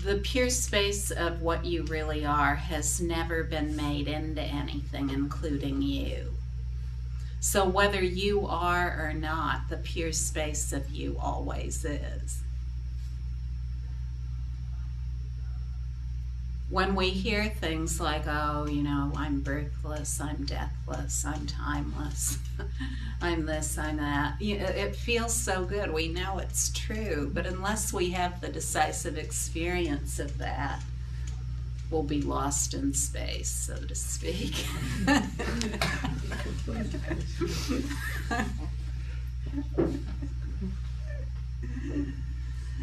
the pure space of what you really are has never been made into anything, including you. So whether you are or not, the pure space of you always is. When we hear things like, oh, you know, I'm birthless, I'm deathless, I'm timeless, I'm this, I'm that, it feels so good. We know it's true, but unless we have the decisive experience of that, we'll be lost in space, so to speak.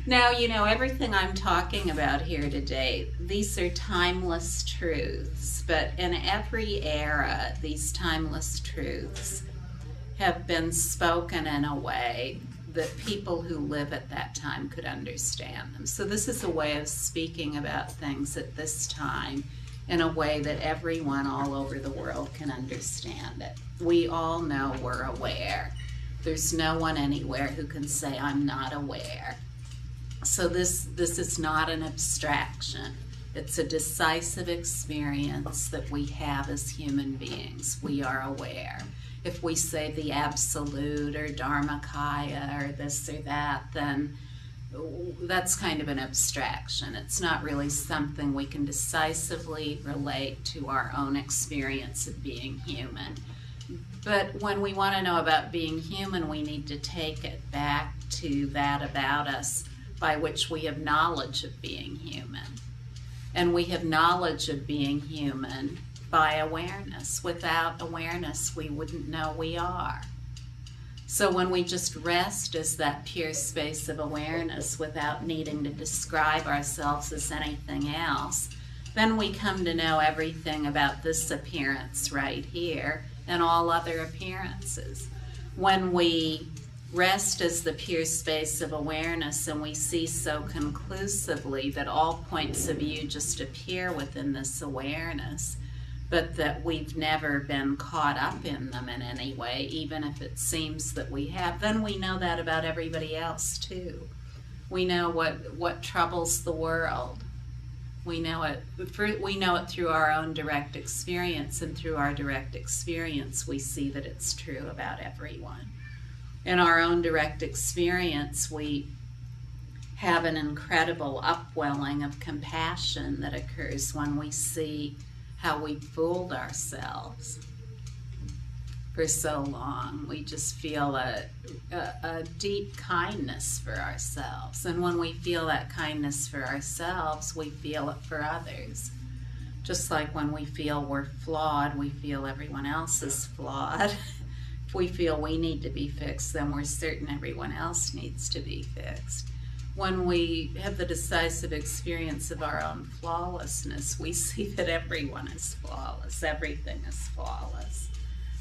Now, you know, everything I'm talking about here today, these are timeless truths, but in every era, these timeless truths have been spoken in a way that people who live at that time could understand them. So this is a way of speaking about things at this time in a way that everyone all over the world can understand it. We all know we're aware. There's no one anywhere who can say, I'm not aware. So this is not an abstraction. It's a decisive experience that we have as human beings. We are aware. If we say the absolute or Dharmakaya or this or that, then that's kind of an abstraction. It's not really something we can decisively relate to our own experience of being human. But when we want to know about being human, we need to take it back to that about us by which we have knowledge of being human. And we have knowledge of being human by awareness. Without awareness, we wouldn't know we are. So when we just rest as that pure space of awareness without needing to describe ourselves as anything else, then we come to know everything about this appearance right here and all other appearances. When we rest as the pure space of awareness and we see so conclusively that all points of view just appear within this awareness, but that we've never been caught up in them in any way, even if it seems that we have, then we know that about everybody else too. We know what troubles the world. We know it through our own direct experience, and through our direct experience we see that it's true about everyone. In our own direct experience, we have an incredible upwelling of compassion that occurs when we see how we fooled ourselves for so long. We just feel a deep kindness for ourselves. And when we feel that kindness for ourselves, we feel it for others. Just like when we feel we're flawed, we feel everyone else is flawed. If we feel we need to be fixed, then we're certain everyone else needs to be fixed. When we have the decisive experience of our own flawlessness, we see that everyone is flawless, everything is flawless.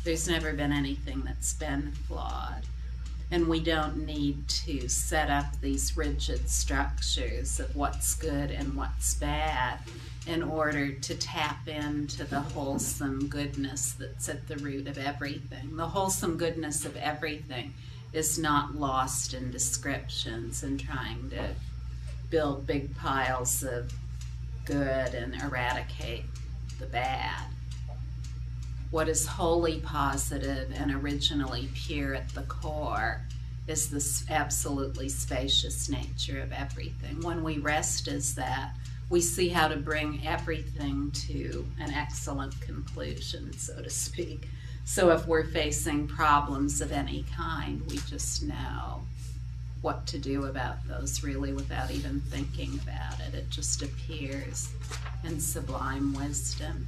There's never been anything that's been flawed. And we don't need to set up these rigid structures of what's good and what's bad in order to tap into the wholesome goodness that's at the root of everything. The wholesome goodness of everything is not lost in descriptions and trying to build big piles of good and eradicate the bad. What is wholly positive and originally pure at the core is this absolutely spacious nature of everything. When we rest as that, we see how to bring everything to an excellent conclusion, so to speak. So if we're facing problems of any kind, we just know what to do about those really without even thinking about it. It just appears in sublime wisdom.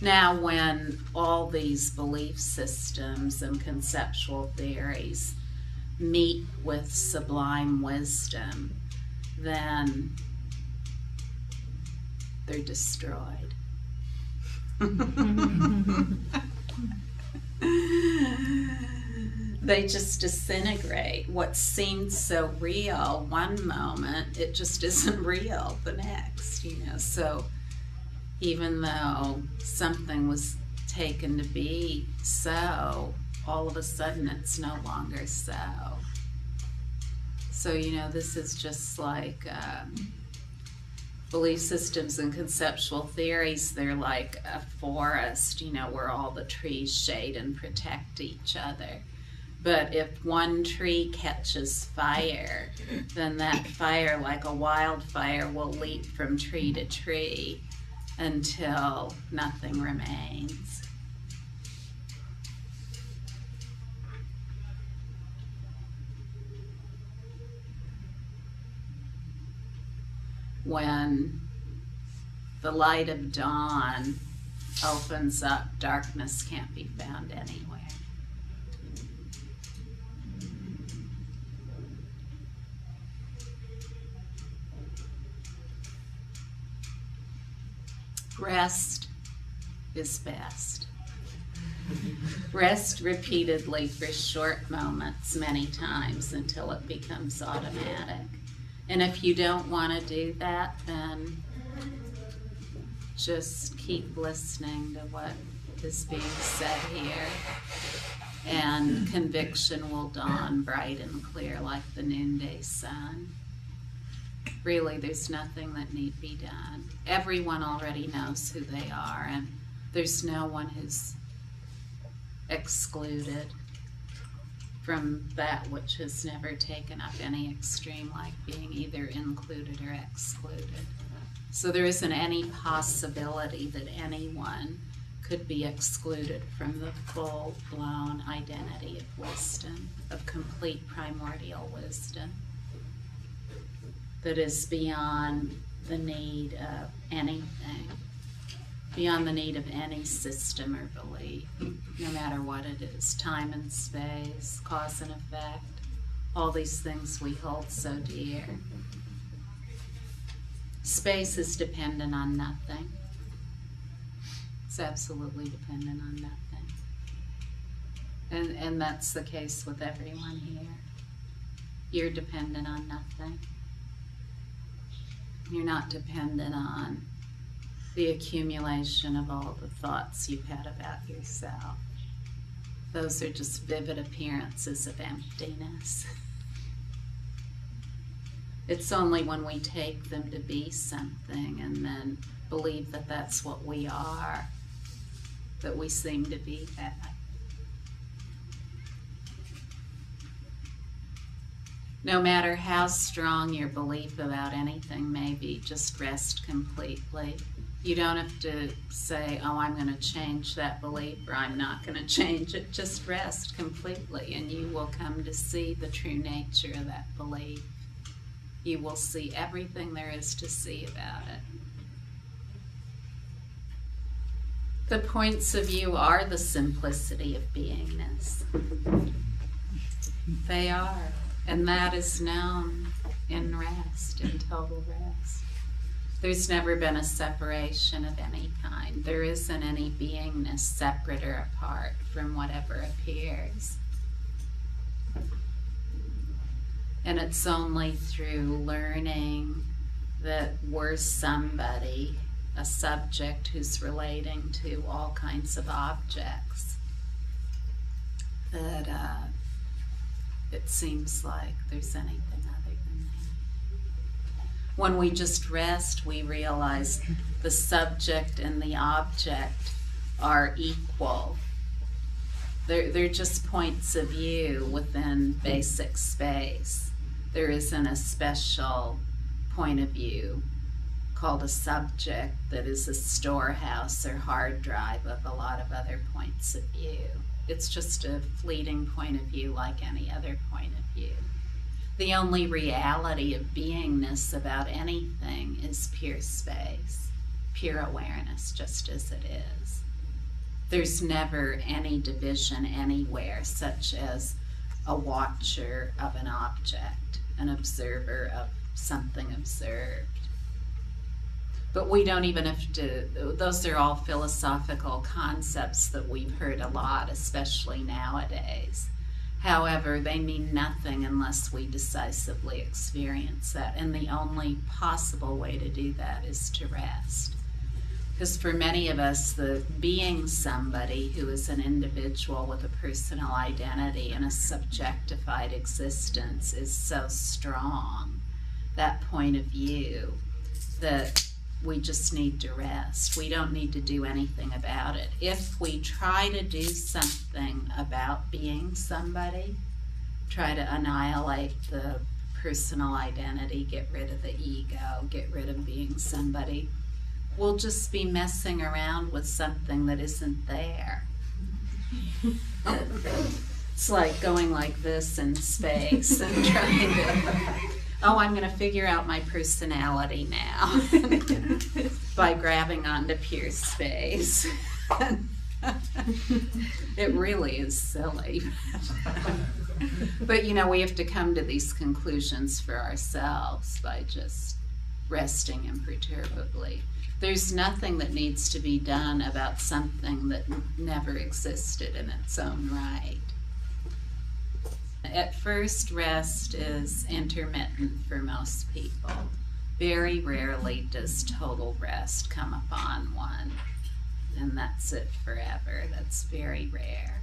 Now, when all these belief systems and conceptual theories meet with sublime wisdom, then they're destroyed. They just disintegrate. What seemed so real one moment, it just isn't real the next, So even though something was taken to be so, all of a sudden it's no longer so. So, this is just like belief systems and conceptual theories. They're like a forest, where all the trees shade and protect each other. But if one tree catches fire, then that fire, like a wildfire, will leap from tree to tree until nothing remains. When the light of dawn opens up, darkness can't be found anywhere. Rest is best. Rest repeatedly for short moments, many times, until it becomes automatic. And if you don't want to do that, then just keep listening to what is being said here. And conviction will dawn bright and clear like the noonday sun. Really, there's nothing that need be done. Everyone already knows who they are, and there's no one who's excluded from that which has never taken up any extreme, like being either included or excluded. So there isn't any possibility that anyone could be excluded from the full-blown identity of wisdom, of complete primordial wisdom, that is beyond the need of anything, beyond the need of any system or belief, no matter what it is, time and space, cause and effect, all these things we hold so dear. Space is dependent on nothing. It's absolutely dependent on nothing. And that's the case with everyone here. You're dependent on nothing. You're not dependent on the accumulation of all the thoughts you've had about yourself. Those are just vivid appearances of emptiness. It's only when we take them to be something and then believe that that's what we are that we seem to be that. No matter how strong your belief about anything may be, just rest completely. You don't have to say, oh, I'm going to change that belief, or I'm not going to change it. Just rest completely, and you will come to see the true nature of that belief. You will see everything there is to see about it. The points of view are the simplicity of beingness. They are. And that is known in rest, in total rest. There's never been a separation of any kind. There isn't any beingness separate or apart from whatever appears. And it's only through learning that we're somebody, a subject who's relating to all kinds of objects, that it seems like there's anything other than that. When we just rest, we realize the subject and the object are equal. They're just points of view within basic space. There isn't a special point of view called a subject that is a storehouse or hard drive of a lot of other points of view. It's just a fleeting point of view like any other point of view. The only reality of beingness about anything is pure space, pure awareness, just as it is. There's never any division anywhere, such as a watcher of an object, an observer of something observed. But we don't even have to, those are all philosophical concepts that we've heard a lot, especially nowadays. However, they mean nothing unless we decisively experience that, and the only possible way to do that is to rest. Because for many of us, the being somebody who is an individual with a personal identity and a subjectified existence is so strong, that point of view, that we just need to rest. We don't need to do anything about it. If we try to do something about being somebody, try to annihilate the personal identity, get rid of the ego, get rid of being somebody, we'll just be messing around with something that isn't there. It's like going like this in space and trying to, oh, I'm going to figure out my personality now by grabbing onto pure space. It really is silly. But, we have to come to these conclusions for ourselves by just resting imperturbably. There's nothing that needs to be done about something that never existed in its own right. At first, rest is intermittent for most people. Very rarely does total rest come upon one, and that's it forever. That's very rare.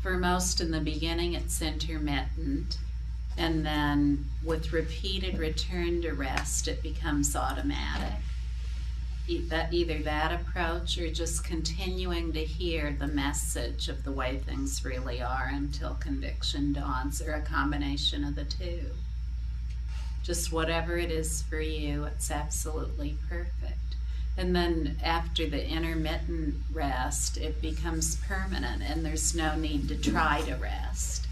For most in the beginning, it's intermittent. And then with repeated return to rest, it becomes automatic. Either that approach or just continuing to hear the message of the way things really are until conviction dawns, or a combination of the two. Just whatever it is for you, it's absolutely perfect. And then after the intermittent rest, it becomes permanent and there's no need to try to rest.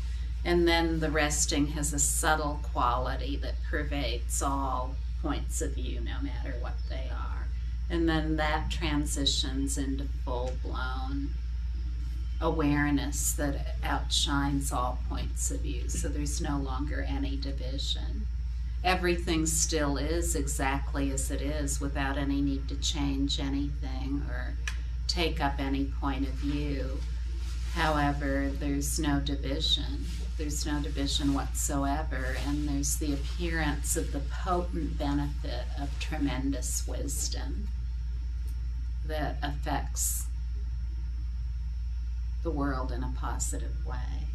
And then the resting has a subtle quality that pervades all points of view, no matter what they are. And then that transitions into full-blown awareness that outshines all points of view. So there's no longer any division. Everything still is exactly as it is without any need to change anything or take up any point of view. However, there's no division. There's no division whatsoever, and there's the appearance of the potent benefit of tremendous wisdom that affects the world in a positive way.